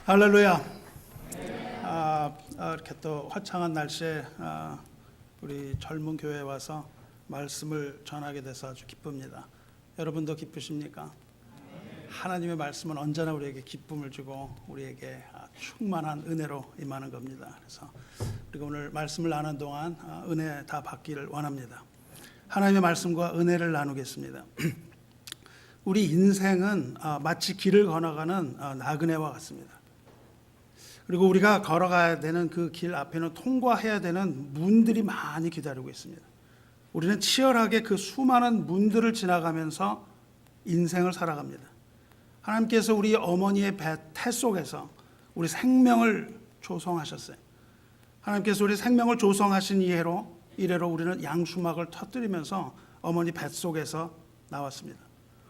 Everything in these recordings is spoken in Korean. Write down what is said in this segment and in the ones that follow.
할렐루야. 이렇게 또 화창한 날씨에 우리 젊은 교회에 와서 말씀을 전하게 돼서 아주 기쁩니다. 여러분도 기쁘십니까? 하나님의 말씀은 언제나 우리에게 기쁨을 주고 우리에게 충만한 은혜로 임하는 겁니다. 그래서 우리가 오늘 말씀을 나누는 동안 은혜 다 받기를 원합니다. 하나님의 말씀과 은혜를 나누겠습니다. 우리 인생은 마치 길을 건너가는 나그네와 같습니다. 그리고 우리가 걸어가야 되는 그 길 앞에는 통과해야 되는 문들이 많이 기다리고 있습니다. 우리는 치열하게 그 수많은 문들을 지나가면서 인생을 살아갑니다. 하나님께서 우리 어머니의 태 속에서 우리 생명을 조성하셨어요. 하나님께서 우리 생명을 조성하신 이래로 우리는 양수막을 터뜨리면서 어머니 뱃속에서 나왔습니다.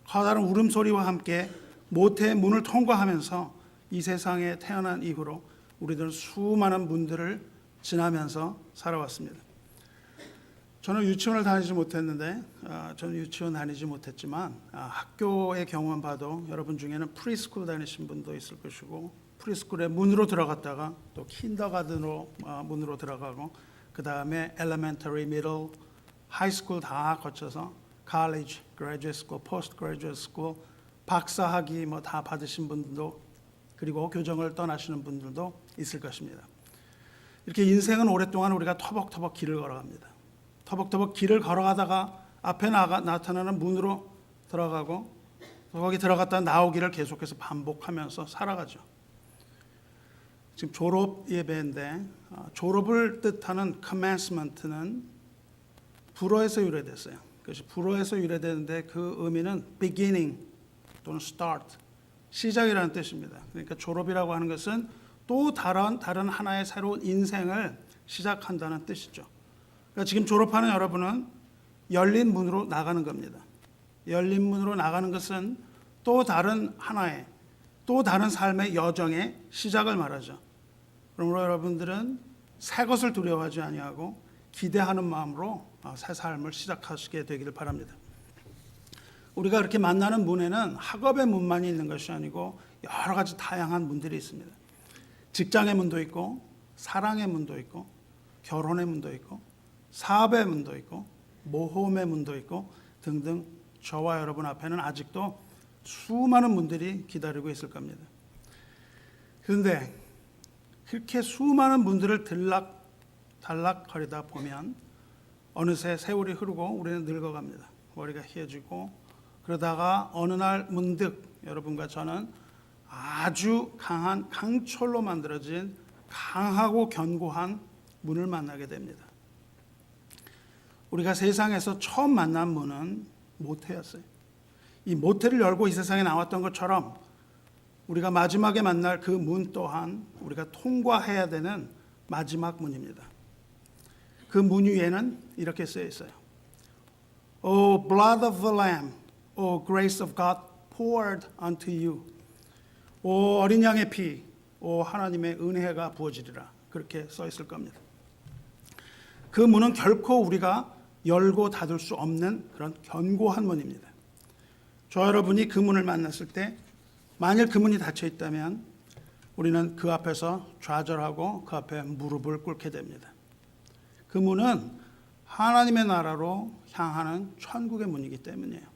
커다란 울음소리와 함께 모태의 문을 통과하면서 이 세상에 태어난 이후로 우리들은 수많은 문들을 지나면서 살아왔습니다. 저는 유치원을 다니지 못했는데, 저는 유치원 다니지 못했지만 학교의 경우만 봐도 여러분 중에는 프리스쿨 다니신 분도 있을 것이고, 프리스쿨의 문으로 들어갔다가 또 킨더가든으로 문으로 들어가고, 그 다음에 엘레멘터리, 미들, 하이스쿨 다 거쳐서 college, graduate school, post graduate school, 박사학위 뭐 다 받으신 분들도, 그리고 교정을 떠나시는 분들도 있을 것입니다. 이렇게 인생은 오랫동안 우리가 터벅터벅 길을 걸어갑니다. 터벅터벅 길을 걸어가다가 앞에 나타나는 문으로 들어가고 거기 들어갔다 나오기를 계속해서 반복하면서 살아가죠. 지금 졸업 예배인데 졸업을 뜻하는 commencement는 불어에서 유래됐어요. 그것이 불어에서 유래되는데 그 의미는 beginning 또는 start, 시작이라는 뜻입니다. 그러니까 졸업이라고 하는 것은 또 다른 하나의 새로운 인생을 시작한다는 뜻이죠. 그러니까 지금 졸업하는 여러분은 열린 문으로 나가는 겁니다. 열린 문으로 나가는 것은 또 다른 하나의, 또 다른 삶의 여정의 시작을 말하죠. 그러므로 여러분들은 새 것을 두려워하지 아니하고 기대하는 마음으로 새 삶을 시작하시게 되기를 바랍니다. 우리가 이렇게 만나는 문에는 학업의 문만이 있는 것이 아니고 여러 가지 다양한 문들이 있습니다. 직장의 문도 있고, 사랑의 문도 있고, 결혼의 문도 있고, 사업의 문도 있고, 모험의 문도 있고 등등, 저와 여러분 앞에는 아직도 수많은 문들이 기다리고 있을 겁니다. 그런데 그렇게 수많은 문들을 들락거리다 보면 어느새 세월이 흐르고 우리는 늙어갑니다. 머리가 희해지고, 그러다가 어느 날 문득 여러분과 저는 아주 강한 강철로 만들어진 강하고 견고한 문을 만나게 됩니다. 우리가 세상에서 처음 만난 문은 모태였어요. 이 모태를 열고 이 세상에 나왔던 것처럼 우리가 마지막에 만날 그 문 또한 우리가 통과해야 되는 마지막 문입니다. 그 문 위에는 이렇게 쓰여 있어요. O blood of the Lamb, O grace of God poured unto you. 오 어린 양의 피, 오 하나님의 은혜가 부어지리라. 그렇게 써 있을 겁니다. 그 문은 결코 우리가 열고 닫을 수 없는 그런 견고한 문입니다. 저 여러분이 그 문을 만났을 때 만일 그 문이 닫혀 있다면 우리는 그 앞에서 좌절하고 그 앞에 무릎을 꿇게 됩니다. 그 문은 하나님의 나라로 향하는 천국의 문이기 때문이에요.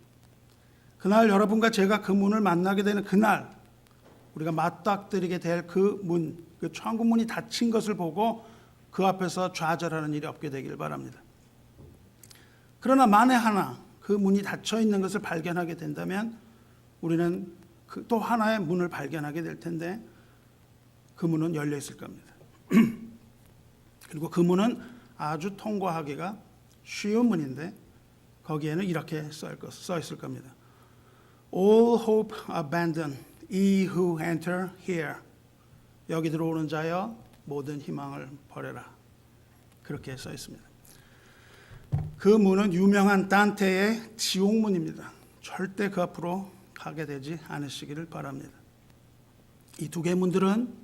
그날 여러분과 제가 그 문을 만나게 되는 그날 우리가 맞닥뜨리게 될 그 문, 그 천국 문이 닫힌 것을 보고 그 앞에서 좌절하는 일이 없게 되기를 바랍니다. 그러나 만에 하나 그 문이 닫혀 있는 것을 발견하게 된다면 우리는 또 하나의 문을 발견하게 될 텐데 그 문은 열려 있을 겁니다. 그리고 그 문은 아주 통과하기가 쉬운 문인데 거기에는 이렇게 써 있을 겁니다. All hope abandon, ye who enter here. 여기 들어오는 자여 모든 희망을 버려라. 그렇게 써 있습니다. 그 문은 유명한 단테의 지옥문입니다. 절대 그 앞으로 가게 되지 않으시기를 바랍니다. 이 두 개의 문들은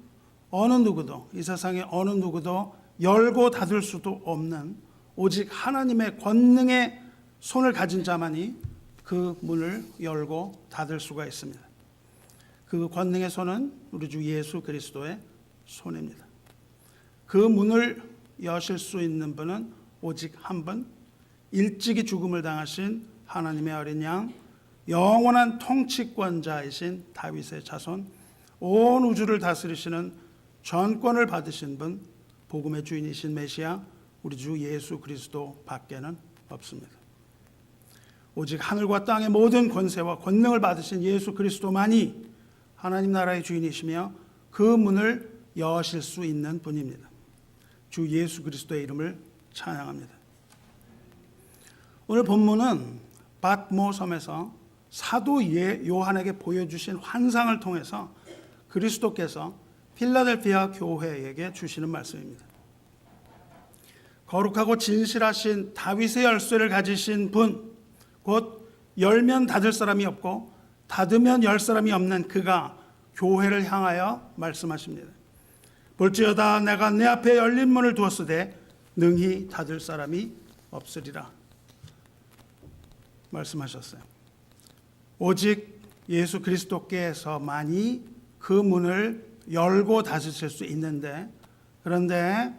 어느 누구도, 이 세상에 어느 누구도 열고 닫을 수도 없는 오직 하나님의 권능의 손을 가진 자만이 그 문을 열고 닫을 수가 있습니다. 그 권능의 손은 우리 주 예수 그리스도의 손입니다. 그 문을 여실 수 있는 분은 오직 한 분, 일찍이 죽음을 당하신 하나님의 어린 양, 영원한 통치권자이신 다윗의 자손, 온 우주를 다스리시는 전권을 받으신 분, 복음의 주인이신 메시아 우리 주 예수 그리스도 밖에는 없습니다. 오직 하늘과 땅의 모든 권세와 권능을 받으신 예수 그리스도만이 하나님 나라의 주인이시며 그 문을 여실 수 있는 분입니다. 주 예수 그리스도의 이름을 찬양합니다. 오늘 본문은 밧모 섬에서 사도 요한에게 보여주신 환상을 통해서 그리스도께서 필라델피아 교회에게 주시는 말씀입니다. 거룩하고 진실하신 다윗의 열쇠를 가지신 분, 곧 열면 닫을 사람이 없고 닫으면 열 사람이 없는 그가 교회를 향하여 말씀하십니다. 볼지어다 내가 내 앞에 열린 문을 두었으되 능히 닫을 사람이 없으리라 말씀하셨어요. 오직 예수 그리스도께서만이 그 문을 열고 닫으실 수 있는데, 그런데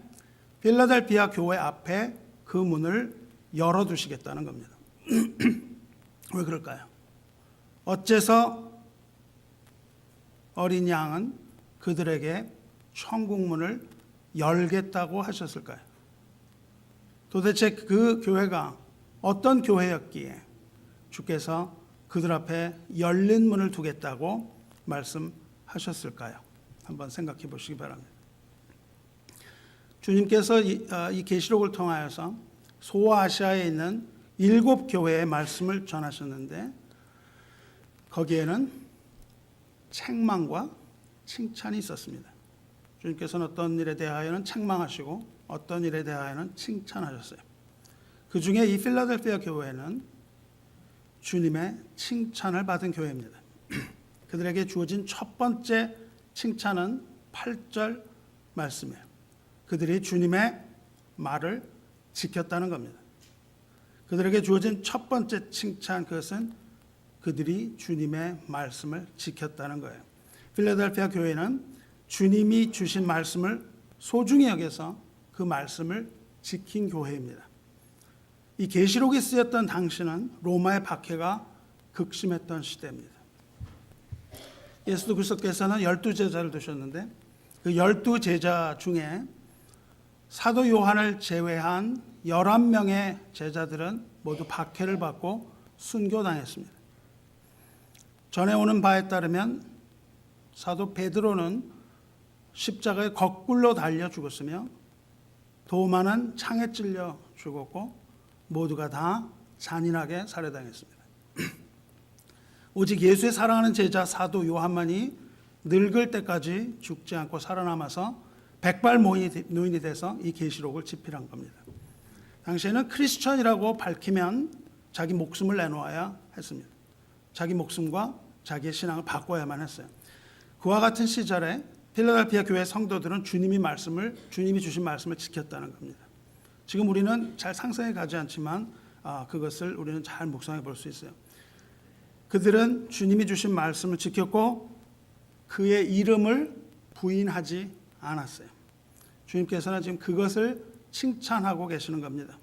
필라델피아 교회 앞에 그 문을 열어두시겠다는 겁니다. 왜 그럴까요? 어째서 어린 양은 그들에게 천국문을 열겠다고 하셨을까요? 도대체 그 교회가 어떤 교회였기에 주께서 그들 앞에 열린 문을 두겠다고 말씀하셨을까요? 한번 생각해 보시기 바랍니다. 주님께서 이 계시록을 통하여서 소아시아에 있는 7 교회의 말씀을 전하셨는데, 거기에는 책망과 칭찬이 있었습니다. 주님께서는 어떤 일에 대하여는 책망하시고 어떤 일에 대하여는 칭찬하셨어요. 그 중에 이 필라델피아 교회는 주님의 칭찬을 받은 교회입니다. 그들에게 주어진 첫 번째 칭찬은 8절 말씀이에요. 그들이 주님의 말을 지켰다는 겁니다. 그들에게 주어진 첫 번째 칭찬, 그것은 그들이 주님의 말씀을 지켰다는 거예요. 필라델피아 교회는 주님이 주신 말씀을 소중히 여겨서 그 말씀을 지킨 교회입니다. 이 계시록이 쓰였던 당시는 로마의 박해가 극심했던 시대입니다. 예수 그리스도께서는 12제자를 두셨는데 그 12제자 중에 사도 요한을 제외한 11명의 제자들은 모두 박해를 받고 순교당했습니다. 전해 오는 바에 따르면 사도 베드로는 십자가에 거꾸로 달려 죽었으며 도마는 창에 찔려 죽었고 모두가 다 잔인하게 살해당했습니다. 오직 예수의 사랑하는 제자 사도 요한만이 늙을 때까지 죽지 않고 살아남아서 백발 노인이 돼서 이 계시록을 집필한 겁니다. 당시에는 크리스천이라고 밝히면 자기 목숨을 내놓아야 했습니다. 자기 목숨과 자기의 신앙을 바꿔야만 했어요. 그와 같은 시절에 필라델피아 교회 성도들은 주님이 주신 말씀을 지켰다는 겁니다. 지금 우리는 잘 상상해 가지 않지만 그것을 우리는 잘 묵상해 볼 수 있어요. 그들은 주님이 주신 말씀을 지켰고 그의 이름을 부인하지 않았어요. 주님께서는 지금 그것을 칭찬하고 계시는 겁니다.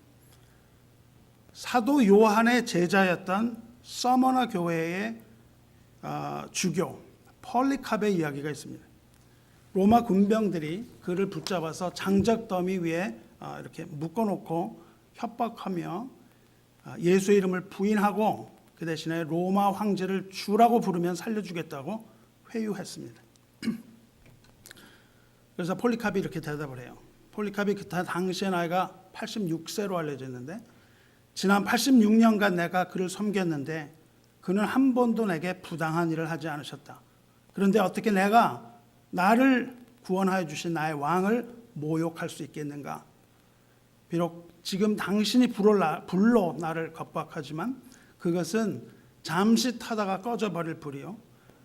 사도 요한의 제자였던 서머나 교회의 주교 폴리캅의 이야기가 있습니다. 로마 군병들이 그를 붙잡아서 장작 더미 위에 이렇게 묶어놓고 협박하며 예수의 이름을 부인하고 그 대신에 로마 황제를 주라고 부르면 살려주겠다고 회유했습니다. 그래서 폴리캅이 이렇게 대답을 해요. 폴리캅이 그 당시의 나이가 86세로 알려져 있는데, 지난 86년간 내가 그를 섬겼는데 그는 한 번도 내게 부당한 일을 하지 않으셨다. 그런데 어떻게 내가 나를 구원하여 주신 나의 왕을 모욕할 수 있겠는가? 비록 지금 당신이 불로 나를 겁박하지만 그것은 잠시 타다가 꺼져버릴 불이요,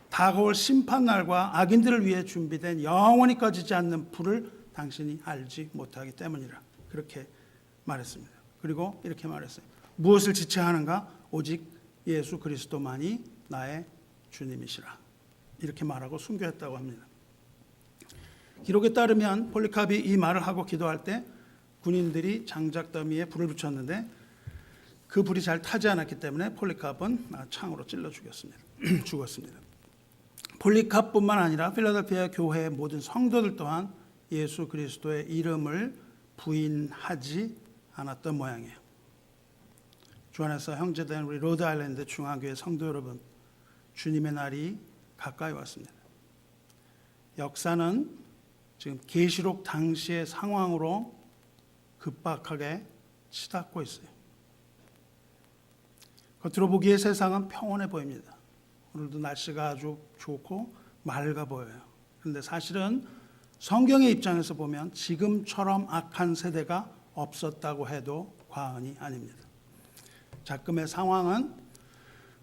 다가올 심판날과 악인들을 위해 준비된 영원히 꺼지지 않는 불을 당신이 알지 못하기 때문이라. 그렇게 말했습니다. 그리고 이렇게 말했어요. 무엇을 지체하는가? 오직 예수 그리스도만이 나의 주님이시라. 이렇게 말하고 순교했다고 합니다. 기록에 따르면 폴리카비 이 말을 하고 기도할 때 군인들이 장작 더미에 불을 붙였는데 그 불이 잘 타지 않았기 때문에 폴리카브는 창으로 찔러 죽었습니다. 폴리카브뿐만 아니라 필라델피아 교회의 모든 성도들 또한 예수 그리스도의 이름을 부인하지 않았던 모양이에요. 주 안에서 형제된 우리 로드아일랜드 중앙교회 성도 여러분, 주님의 날이 가까이 왔습니다. 역사는 지금 계시록 당시의 상황으로 급박하게 치닫고 있어요. 겉으로 보기에 세상은 평온해 보입니다. 오늘도 날씨가 아주 좋고 맑아 보여요. 그런데 사실은 성경의 입장에서 보면 지금처럼 악한 세대가 없었다고 해도 과언이 아닙니다. 지금의 상황은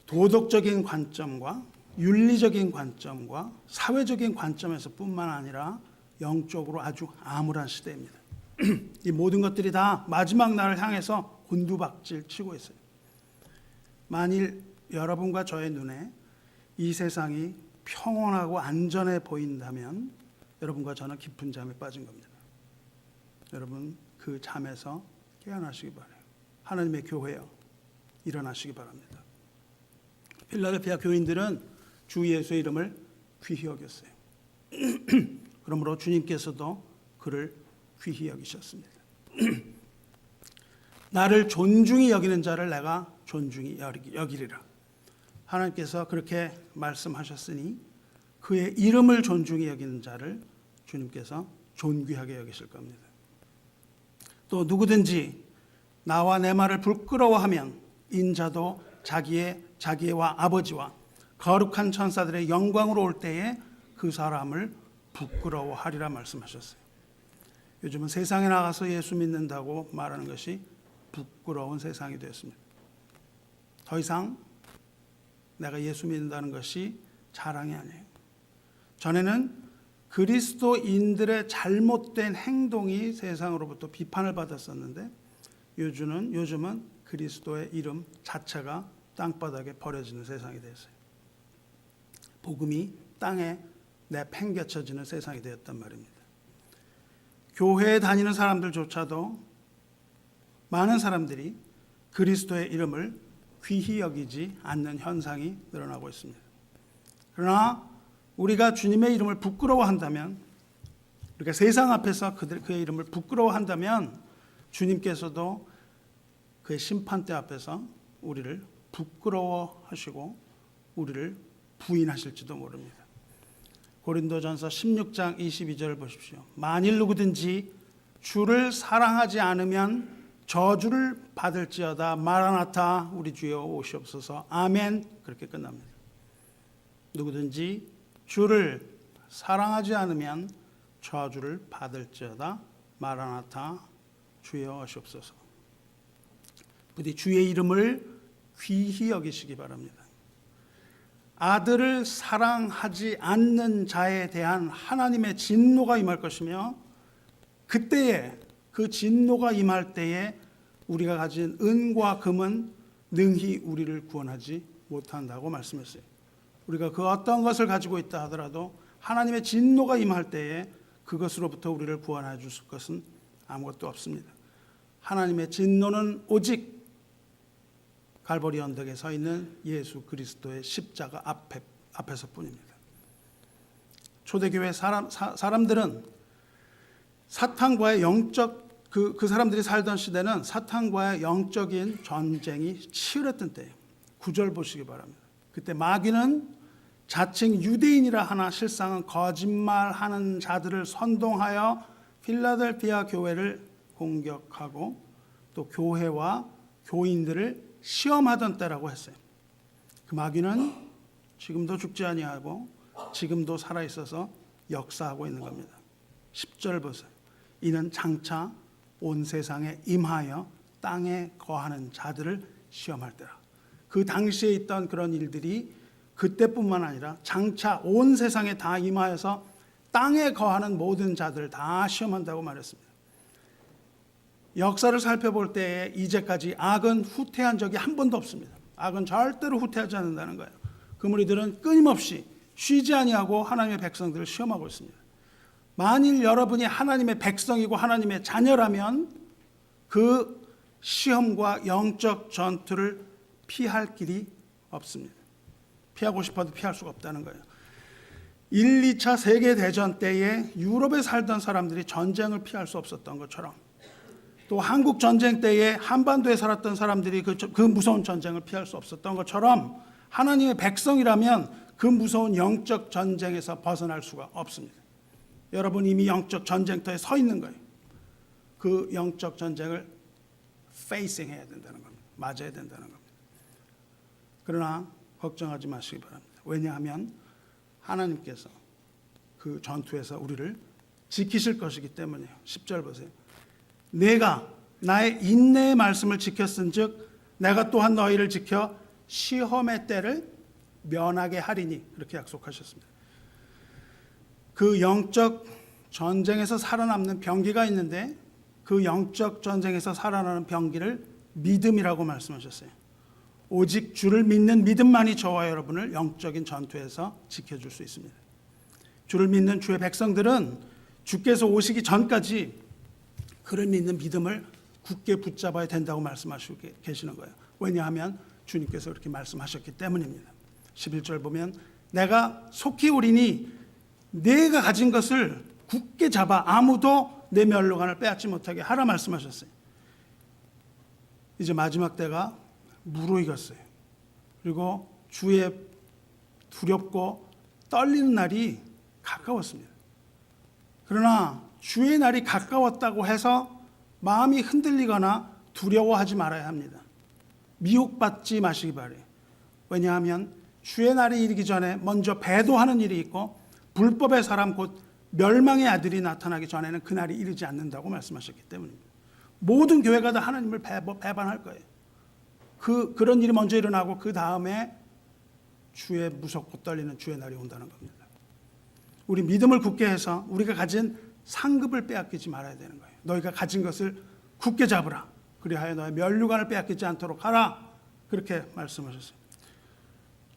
도덕적인 관점과 윤리적인 관점과 사회적인 관점에서 뿐만 아니라 영적으로 아주 암울한 시대입니다. 이 모든 것들이 다 마지막 날을 향해서 곤두박질 치고 있어요. 만일 여러분과 저의 눈에 이 세상이 평온하고 안전해 보인다면 여러분과 저는 깊은 잠에 빠진 겁니다. 여러분 그 잠에서 깨어나시기 바라요. 하나님의 교회여 일어나시기 바랍니다. 필라델피아 교인들은 주 예수의 이름을 귀히 여겼어요. 그러므로 주님께서도 그를 귀히 여기셨습니다. 나를 존중히 여기는 자를 내가 존중히 여기리라. 하나님께서 그렇게 말씀하셨으니 그의 이름을 존중히 여기는 자를 주님께서 존귀하게 여기실 겁니다. 또 누구든지 나와 내 말을 부끄러워하면 인자도 자기와 아버지와 거룩한 천사들의 영광으로 올 때에 그 사람을 부끄러워하리라 말씀하셨어요. 요즘은 세상에 나가서 예수 믿는다고 말하는 것이 부끄러운 세상이 되었습니다. 더 이상 내가 예수 믿는다는 것이 자랑이 아니에요. 전에는 그리스도인들의 잘못된 행동이 세상으로부터 비판을 받았었는데 요즘은 그리스도의 이름 자체가 땅바닥에 버려지는 세상이 되었어요. 복음이 땅에 내팽개쳐지는 세상이 되었단 말입니다. 교회에 다니는 사람들조차도 많은 사람들이 그리스도의 이름을 귀히 여기지 않는 현상이 늘어나고 있습니다. 그러나 우리가 주님의 이름을 부끄러워한다면, 우리가 세상 앞에서 그의 이름을 부끄러워한다면 주님께서도 그의 심판대 앞에서 우리를 부끄러워하시고 우리를 부인하실지도 모릅니다. 고린도전서 16장 22절을 보십시오. 만일 누구든지 주를 사랑하지 않으면 저주를 받을지어다. 마라나타 우리 주여 오시옵소서. 아멘. 그렇게 끝납니다. 누구든지 주를 사랑하지 않으면 저주를 받을지어다. 마라나타 주여 오시옵소서. 부디 주의 이름을 귀히 여기시기 바랍니다. 아들을 사랑하지 않는 자에 대한 하나님의 진노가 임할 것이며 그때에 그 진노가 임할 때에 우리가 가진 은과 금은 능히 우리를 구원하지 못한다고 말씀했어요. 우리가 그 어떤 것을 가지고 있다 하더라도 하나님의 진노가 임할 때에 그것으로부터 우리를 구원해 주실 것은 아무것도 없습니다. 하나님의 진노는 오직 갈보리 언덕에 서 있는 예수 그리스도의 십자가 앞에서뿐입니다. 초대교회 사람들은 사탄과의 영적 그 사람들이 살던 시대는 사탄과의 영적인 전쟁이 치열했던 때예요. 9절 보시기 바랍니다. 그때 마귀는 자칭 유대인이라 하나 실상은 거짓말하는 자들을 선동하여 필라델피아 교회를 공격하고 또 교회와 교인들을 시험하던 때라고 했어요. 그 마귀는 지금도 죽지 아니하고 지금도 살아있어서 역사하고 있는 겁니다. 10절 보세요. 이는 장차 온 세상에 임하여 땅에 거하는 자들을 시험할 때라. 그 당시에 있던 그런 일들이 그때뿐만 아니라 장차 온 세상에 다 임하여서 땅에 거하는 모든 자들을 다 시험한다고 말했습니다. 역사를 살펴볼 때에 이제까지 악은 후퇴한 적이 한 번도 없습니다. 악은 절대로 후퇴하지 않는다는 거예요. 그 무리들은 끊임없이 쉬지 아니하고 하나님의 백성들을 시험하고 있습니다. 만일 여러분이 하나님의 백성이고 하나님의 자녀라면 그 시험과 영적 전투를 피할 길이 없습니다. 피하고 싶어도 피할 수가 없다는 거예요. 1, 2차 세계대전 때에 유럽에 살던 사람들이 전쟁을 피할 수 없었던 것처럼, 또 한국 전쟁 때에 한반도에 살았던 사람들이 그 무서운 전쟁을 피할 수 없었던 것처럼 하나님의 백성이라면 그 무서운 영적 전쟁에서 벗어날 수가 없습니다. 여러분 이미 영적 전쟁터에 서 있는 거예요. 그 영적 전쟁을 facing 해야 된다는 겁니다. 맞아야 된다는 겁니다. 그러나 걱정하지 마시기 바랍니다. 왜냐하면 하나님께서 그 전투에서 우리를 지키실 것이기 때문이에요. 10절 보세요. 내가 나의 인내의 말씀을 지켰은즉 내가 또한 너희를 지켜 시험의 때를 면하게 하리니, 그렇게 약속하셨습니다. 그 영적 전쟁에서 살아남는 병기가 있는데 그 영적 전쟁에서 살아나는 병기를 믿음이라고 말씀하셨어요. 오직 주를 믿는 믿음만이 저와 여러분을 영적인 전투에서 지켜줄 수 있습니다. 주를 믿는 주의 백성들은 주께서 오시기 전까지 그를 믿는 믿음을 굳게 붙잡아야 된다고 말씀하시고 계시는 거예요. 왜냐하면 주님께서 그렇게 말씀하셨기 때문입니다. 11절 보면 내가 속히 오리니 내가 가진 것을 굳게 잡아 아무도 내 면류관을 빼앗지 못하게 하라 말씀하셨어요. 이제 마지막 때가 무르익었어요. 그리고 주의 두렵고 떨리는 날이 가까웠습니다. 그러나 주의 날이 가까웠다고 해서 마음이 흔들리거나 두려워하지 말아야 합니다. 미혹받지 마시기 바래요. 왜냐하면 주의 날이 이르기 전에 먼저 배도하는 일이 있고 불법의 사람 곧 멸망의 아들이 나타나기 전에는 그 날이 이르지 않는다고 말씀하셨기 때문입니다. 모든 교회가 다 하나님을 배반할 거예요. 그런 일이 먼저 일어나고 그 다음에 주의 무섭고 떨리는 주의 날이 온다는 겁니다. 우리 믿음을 굳게 해서 우리가 가진 상급을 빼앗기지 말아야 되는 거예요. 너희가 가진 것을 굳게 잡으라. 그리하여 너의 면류관을 빼앗기지 않도록 하라. 그렇게 말씀하셨어요.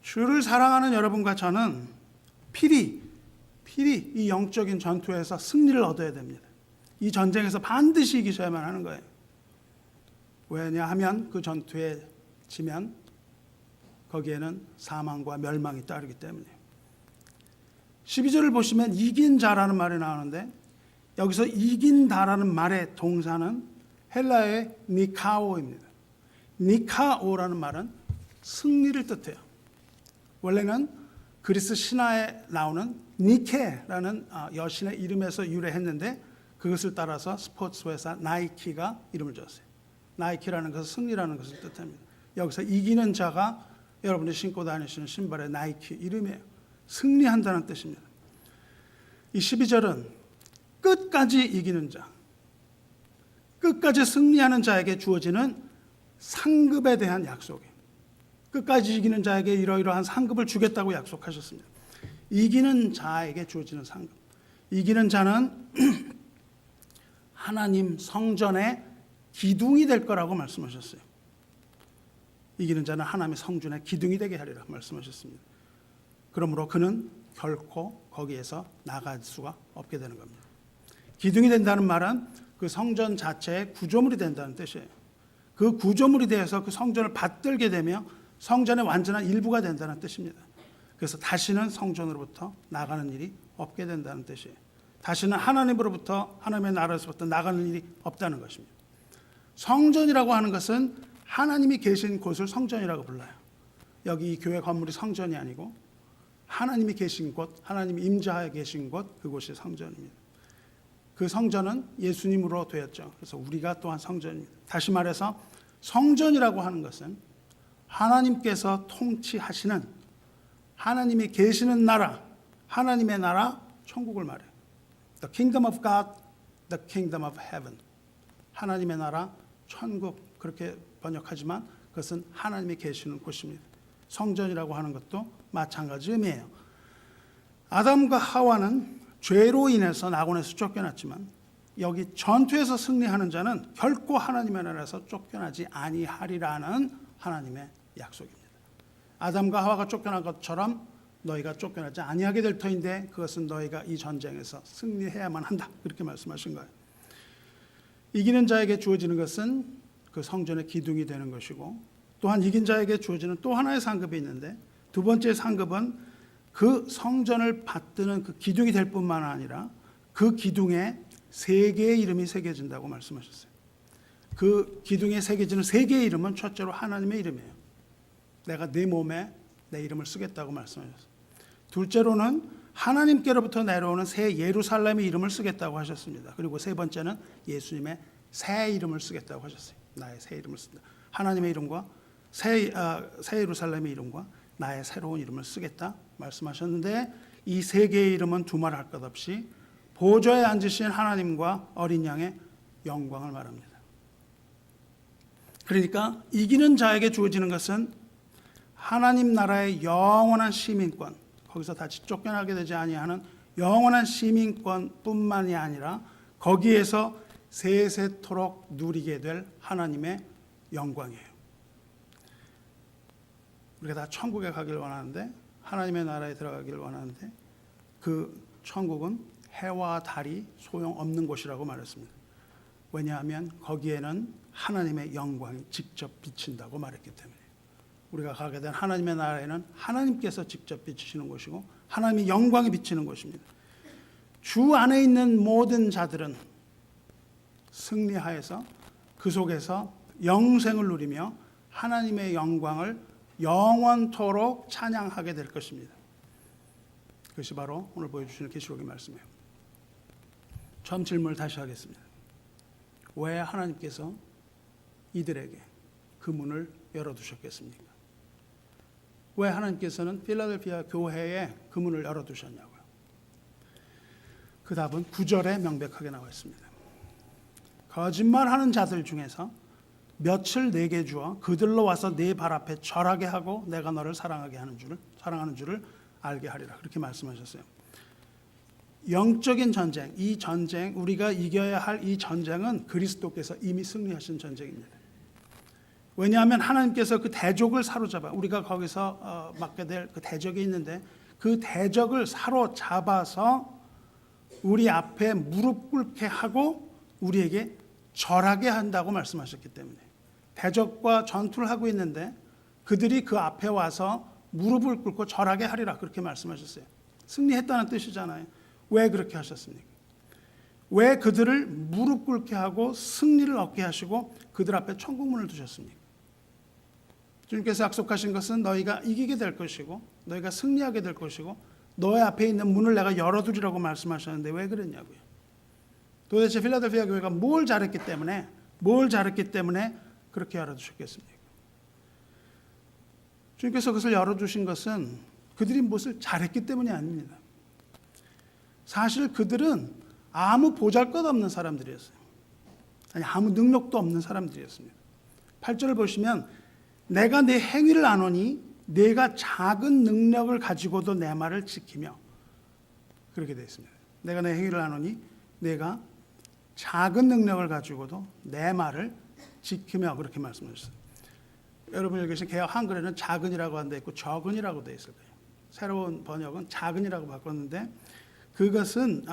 주를 사랑하는 여러분과 저는 필히 이 영적인 전투에서 승리를 얻어야 됩니다. 이 전쟁에서 반드시 이기셔야만 하는 거예요. 왜냐하면 그 전투에 지면 거기에는 사망과 멸망이 따르기 때문이에요. 12절을 보시면 이긴 자라는 말이 나오는데 여기서 이긴다라는 말의 동사는 헬라의 니카오입니다. 니카오라는 말은 승리를 뜻해요. 원래는 그리스 신화에 나오는 니케라는 여신의 이름에서 유래했는데 그것을 따라서 스포츠 회사 나이키가 이름을 지었어요. 나이키라는 것은 승리라는 것을 뜻합니다. 여기서 이기는 자가 여러분이 신고 다니시는 신발의 나이키 이름이에요. 승리한다는 뜻입니다. 이 12절은 끝까지 이기는 자, 끝까지 승리하는 자에게 주어지는 상급에 대한 약속이에요. 끝까지 이기는 자에게 이러이러한 상급을 주겠다고 약속하셨습니다. 이기는 자에게 주어지는 상급. 이기는 자는 하나님 성전의 기둥이 될 거라고 말씀하셨어요. 이기는 자는 하나님의 성전의 기둥이 되게 하리라 말씀하셨습니다. 그러므로 그는 결코 거기에서 나갈 수가 없게 되는 겁니다. 기둥이 된다는 말은 그 성전 자체의 구조물이 된다는 뜻이에요. 그 구조물이 되어서 그 성전을 받들게 되며 성전의 완전한 일부가 된다는 뜻입니다. 그래서 다시는 성전으로부터 나가는 일이 없게 된다는 뜻이에요. 다시는 하나님으로부터, 하나님의 나라에서부터 나가는 일이 없다는 것입니다. 성전이라고 하는 것은 하나님이 계신 곳을 성전이라고 불러요. 여기 이 교회 건물이 성전이 아니고 하나님이 계신 곳, 하나님이 임재하여 계신 곳, 그곳이 성전입니다. 그 성전은 예수님으로 되었죠. 그래서 우리가 또한 성전입니다. 다시 말해서 성전이라고 하는 것은 하나님께서 통치하시는, 하나님이 계시는 나라, 하나님의 나라, 천국을 말해요. The kingdom of God, the kingdom of heaven. 하나님의 나라, 천국, 그렇게 번역하지만 그것은 하나님이 계시는 곳입니다. 성전이라고 하는 것도 마찬가지 의미예요. 아담과 하와는 죄로 인해서 낙원에서 쫓겨났지만 여기 전투에서 승리하는 자는 결코 하나님의 나라에서 쫓겨나지 아니하리라는 하나님의 약속입니다. 아담과 하와가 쫓겨난 것처럼 너희가 쫓겨나지 아니하게 될 터인데 그것은 너희가 이 전쟁에서 승리해야만 한다. 그렇게 말씀하신 거예요. 이기는 자에게 주어지는 것은 그 성전의 기둥이 되는 것이고, 또한 이긴 자에게 주어지는 또 하나의 상급이 있는데, 두 번째 상급은 그 성전을 받드는 그 기둥이 될 뿐만 아니라 그 기둥에 세 개의 이름이 새겨진다고 말씀하셨어요. 그 기둥에 새겨지는 세 개의 이름은 첫째로 하나님의 이름이에요. 내가 네 몸에 내 이름을 쓰겠다고 말씀하셨어요. 둘째로는 하나님께로부터 내려오는 새 예루살렘의 이름을 쓰겠다고 하셨습니다. 그리고 세 번째는 예수님의 새 이름을 쓰겠다고 하셨어요. 나의 새 이름을 쓴다. 하나님의 이름과 새 예루살렘의 이름과 나의 새로운 이름을 쓰겠다 말씀하셨는데, 이 세 개의 이름은 두말할 것 없이 보좌에 앉으신 하나님과 어린 양의 영광을 말합니다. 그러니까 이기는 자에게 주어지는 것은 하나님 나라의 영원한 시민권, 거기서 다시 쫓겨나게 되지 아니하는 영원한 시민권뿐만이 아니라 거기에서 세세토록 누리게 될 하나님의 영광이에요. 우리가 다 천국에 가길 원하는데, 하나님의 나라에 들어가길 원하는데, 그 천국은 해와 달이 소용없는 곳이라고 말했습니다. 왜냐하면 거기에는 하나님의 영광이 직접 비친다고 말했기 때문에. 우리가 가게 된 하나님의 나라에는 하나님께서 직접 비치시는 곳이고 하나님의 영광이 비치는 곳입니다. 주 안에 있는 모든 자들은 승리하여서 그 속에서 영생을 누리며 하나님의 영광을 영원토록 찬양하게 될 것입니다. 그것이 바로 오늘 보여주시는 계시록의 말씀이에요. 처음 질문을 다시 하겠습니다. 왜 하나님께서 이들에게 그 문을 열어두셨겠습니까? 왜 하나님께서는 필라델피아 교회에 그 문을 열어두셨냐고요? 그 답은 9절에 명백하게 나와 있습니다. 거짓말하는 자들 중에서 며칠 내게 주어 그들로 와서 네 발 앞에 절하게 하고 내가 너를 사랑하는 줄을 알게 하리라. 그렇게 말씀하셨어요. 영적인 전쟁, 이 전쟁, 우리가 이겨야 할 이 전쟁은 그리스도께서 이미 승리하신 전쟁입니다. 왜냐하면 하나님께서 그 대적을 사로잡아, 우리가 거기서 맡게 될 그 대적이 있는데 그 대적을 사로잡아서 우리 앞에 무릎 꿇게 하고 우리에게 절하게 한다고 말씀하셨기 때문에, 대적과 전투를 하고 있는데 그들이 그 앞에 와서 무릎을 꿇고 절하게 하리라, 그렇게 말씀하셨어요. 승리했다는 뜻이잖아요. 왜 그렇게 하셨습니까? 왜 그들을 무릎 꿇게 하고 승리를 얻게 하시고 그들 앞에 천국문을 두셨습니까? 주님께서 약속하신 것은 너희가 이기게 될 것이고 너희가 승리하게 될 것이고 너희 앞에 있는 문을 내가 열어두리라고 말씀하셨는데 왜 그랬냐고요? 도대체 필라델피아 교회가 뭘 잘했기 때문에 그렇게 열어두셨겠습니까? 주님께서 그것을 열어두신 것은 그들이 무엇을 잘했기 때문이 아닙니다. 사실 그들은 아무 보잘것없는 사람들이었어요. 아니, 아무 능력도 없는 사람들이었습니다. 8절을 보시면 내가 내 행위를 아노니 내가 작은 능력을 가지고도 내 말을 지키며, 그렇게 되어 있습니다. 내가 내 행위를 아노니 내가 작은 능력을 가지고도 내 말을 지키며, 그렇게 말씀하셨어요. 여러분 여기 계신 개역 한글에는 작은이라고 안 되어 있고 적은이라고 되어 있을 거예요. 새로운 번역은 작은이라고 바꿨는데 그것은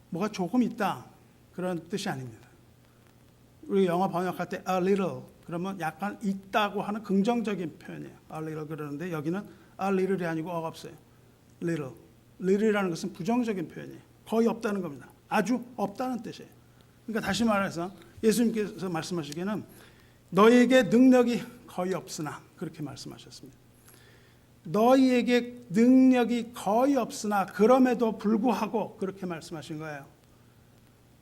뭐가 조금 있다 그런 뜻이 아닙니다. 우리 영어 번역할 때 a little 그러면 약간 있다고 하는 긍정적인 표현이에요. a little 그러는데 여기는 a little이 아니고 없어요. little이라는 것은 부정적인 표현이에요. 거의 없다는 겁니다. 아주 없다는 뜻이에요. 그러니까 다시 말해서 예수님께서 말씀하시기에는 너희에게 능력이 거의 없으나, 그렇게 말씀하셨습니다. 너희에게 능력이 거의 없으나 그럼에도 불구하고 그렇게 말씀하신 거예요.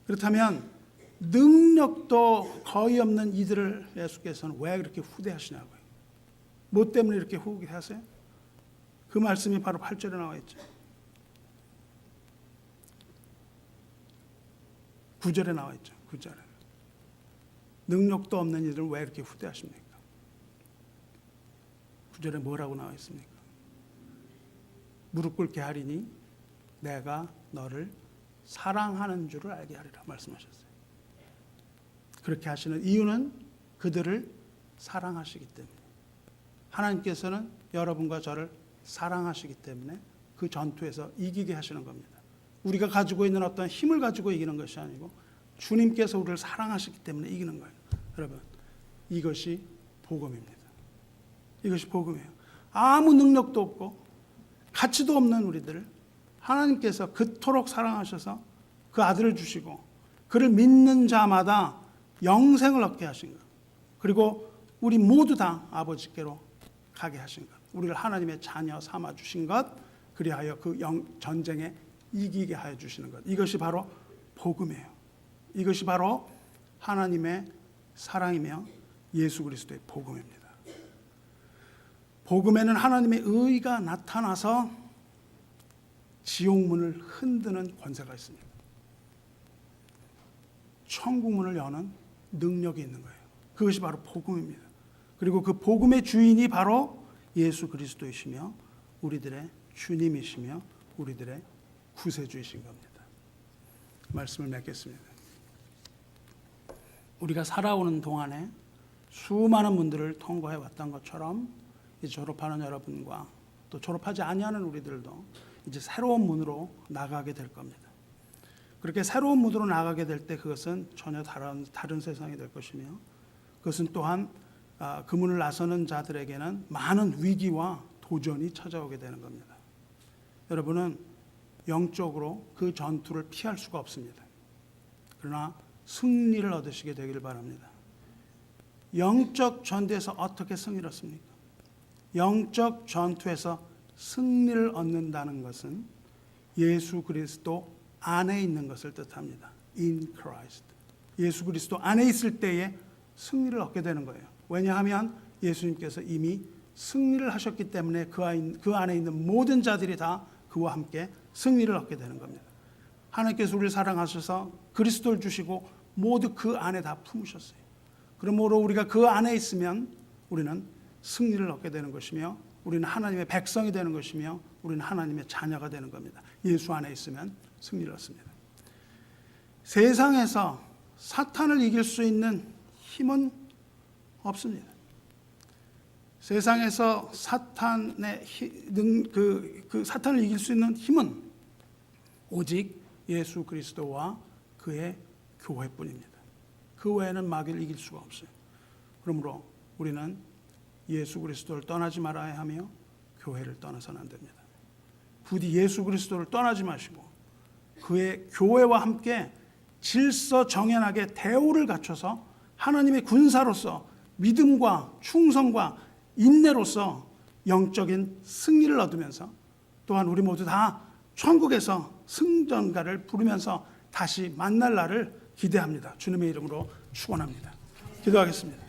그렇다면 능력도 거의 없는 이들을 예수께서는 왜 그렇게 후대하시냐고요. 뭐 때문에 이렇게 후대하세요? 그 말씀이 바로 8절에 나와 있죠. 9절에 나와 있죠. 9절에. 능력도 없는 이들을 왜 이렇게 후대하십니까? 9절에 뭐라고 나와 있습니까? 무릎 꿇게 하리니 내가 너를 사랑하는 줄을 알게 하리라 말씀하셨어요. 그렇게 하시는 이유는 그들을 사랑하시기 때문에. 하나님께서는 여러분과 저를 사랑하시기 때문에 그 전투에서 이기게 하시는 겁니다. 우리가 가지고 있는 어떤 힘을 가지고 이기는 것이 아니고 주님께서 우리를 사랑하시기 때문에 이기는 거예요. 여러분, 이것이 복음입니다. 이것이 복음이에요. 아무 능력도 없고 가치도 없는 우리들을 하나님께서 그토록 사랑하셔서 그 아들을 주시고 그를 믿는 자마다 영생을 얻게 하신 것, 그리고 우리 모두 다 아버지께로 가게 하신 것, 우리를 하나님의 자녀 삼아 주신 것, 그리하여 그 전쟁에 이기게 하여 주시는 것, 이것이 바로 복음이에요. 이것이 바로 하나님의 사랑이며 예수 그리스도의 복음입니다. 복음에는 하나님의 의가 나타나서 지옥문을 흔드는 권세가 있습니다. 천국문을 여는 능력이 있는 거예요. 그것이 바로 복음입니다. 그리고 그 복음의 주인이 바로 예수 그리스도이시며 우리들의 주님이시며 우리들의 구세주이신 겁니다. 말씀을 맺겠습니다. 우리가 살아오는 동안에 수많은 문들을 통과해 왔던 것처럼 이제 졸업하는 여러분과 또 졸업하지 아니하는 우리들도 이제 새로운 문으로 나가게 될 겁니다. 그렇게 새로운 문으로 나가게 될 때 그것은 전혀 다른 세상이 될 것이며, 그것은 또한 그 문을 나서는 자들에게는 많은 위기와 도전이 찾아오게 되는 겁니다. 여러분은 영적으로 그 전투를 피할 수가 없습니다. 그러나 승리를 얻으시게 되길 바랍니다. 영적 전투에서 어떻게 승리를 얻습니까? 영적 전투에서 승리를 얻는다는 것은 예수 그리스도 안에 있는 것을 뜻합니다. In Christ. 예수 그리스도 안에 있을 때에 승리를 얻게 되는 거예요. 왜냐하면 예수님께서 이미 승리를 하셨기 때문에 그 안에 있는 모든 자들이 다 그와 함께 승리를 얻게 되는 겁니다. 하나님께서 우리를 사랑하셔서 그리스도를 주시고 모두 그 안에 다 품으셨어요. 그러므로 우리가 그 안에 있으면 우리는 승리를 얻게 되는 것이며 우리는 하나님의 백성이 되는 것이며 우리는 하나님의 자녀가 되는 겁니다. 예수 안에 있으면 승리를 얻습니다. 세상에서 사탄을 이길 수 있는 힘은 없습니다. 세상에서 사탄의 사탄을 이길 수 있는 힘은 오직 예수 그리스도와 그의 교회뿐입니다. 그 외에는 마귀를 이길 수가 없어요. 그러므로 우리는 예수 그리스도를 떠나지 말아야 하며 교회를 떠나서는 안 됩니다. 부디 예수 그리스도를 떠나지 마시고 그의 교회와 함께 질서정연하게 대우를 갖춰서 하나님의 군사로서 믿음과 충성과 인내로서 영적인 승리를 얻으면서 또한 우리 모두 다 천국에서 승전가를 부르면서 다시 만날 날을 기대합니다. 주님의 이름으로 축원합니다. 기도하겠습니다.